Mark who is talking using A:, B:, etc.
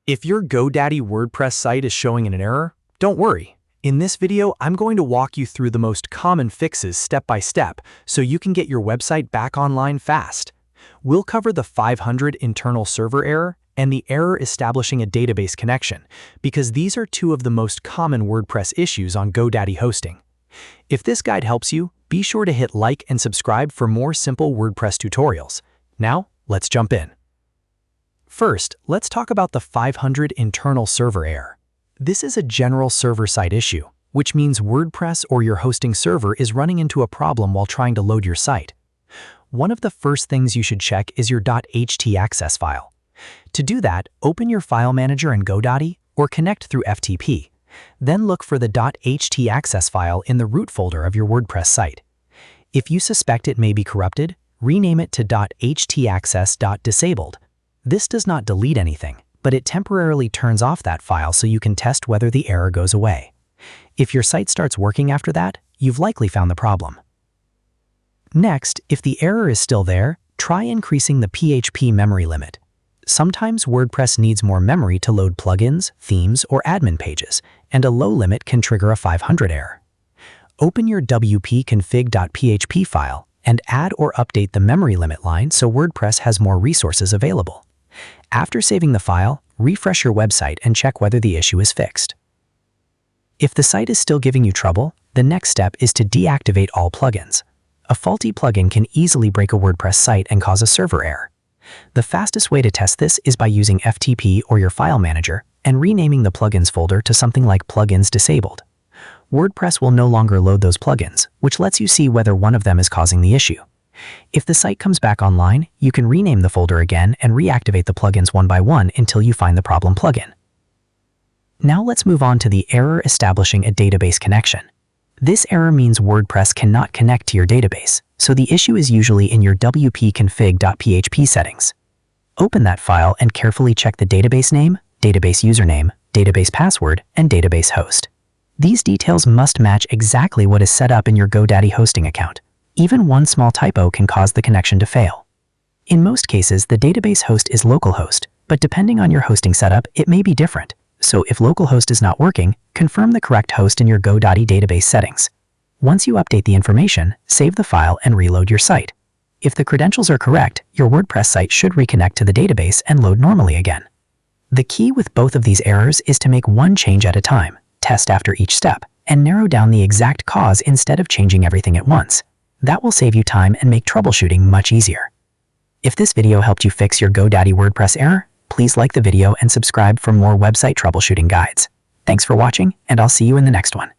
A: If your GoDaddy WordPress site is showing an error, don't worry. In this video, I'm going to walk you through the most common fixes step by step so you can get your website back online fast. We'll cover the 500 internal server error and the error establishing a database connection, because these are two of the most common WordPress issues on GoDaddy hosting. If this guide helps you, be sure to hit like and subscribe for more simple WordPress tutorials. Now, let's jump in. First, let's talk about the 500 internal server error. This is a general server-side issue, which means WordPress or your hosting server is running into a problem while trying to load your site. One of the first things you should check is your htaccess file. To do that, open your file manager in GoDaddy or connect through FTP. Then look for the htaccess file in the root folder of your WordPress site. If you suspect it may be corrupted, rename it to htaccess.disabled. This does not delete anything, but it temporarily turns off that file so you can test whether the error goes away. If your site starts working after that, you've likely found the problem. Next, if the error is still there, try increasing the PHP memory limit. Sometimes WordPress needs more memory to load plugins, themes, or admin pages, and a low limit can trigger a 500 error. Open your wp-config.php file and add or update the memory limit line so WordPress has more resources available. After saving the file, refresh your website and check whether the issue is fixed. If the site is still giving you trouble, the next step is to deactivate all plugins. A faulty plugin can easily break a WordPress site and cause a server error. The fastest way to test this is by using FTP or your file manager and renaming the plugins folder to something like Plugins Disabled. WordPress will no longer load those plugins, which lets you see whether one of them is causing the issue. If the site comes back online, you can rename the folder again and reactivate the plugins one by one until you find the problem plugin. Now let's move on to the error establishing a database connection. This error means WordPress cannot connect to your database, so the issue is usually in your wp-config.php settings. Open that file and carefully check the database name, database username, database password, and database host. These details must match exactly what is set up in your GoDaddy hosting account. Even one small typo can cause the connection to fail. In most cases, the database host is localhost, but depending on your hosting setup, it may be different. So if localhost is not working, confirm the correct host in your GoDaddy database settings. Once you update the information, save the file and reload your site. If the credentials are correct, your WordPress site should reconnect to the database and load normally again. The key with both of these errors is to make one change at a time, test after each step, and narrow down the exact cause instead of changing everything at once. That will save you time and make troubleshooting much easier. If this video helped you fix your GoDaddy WordPress error, please like the video and subscribe for more website troubleshooting guides. Thanks for watching, and I'll see you in the next one.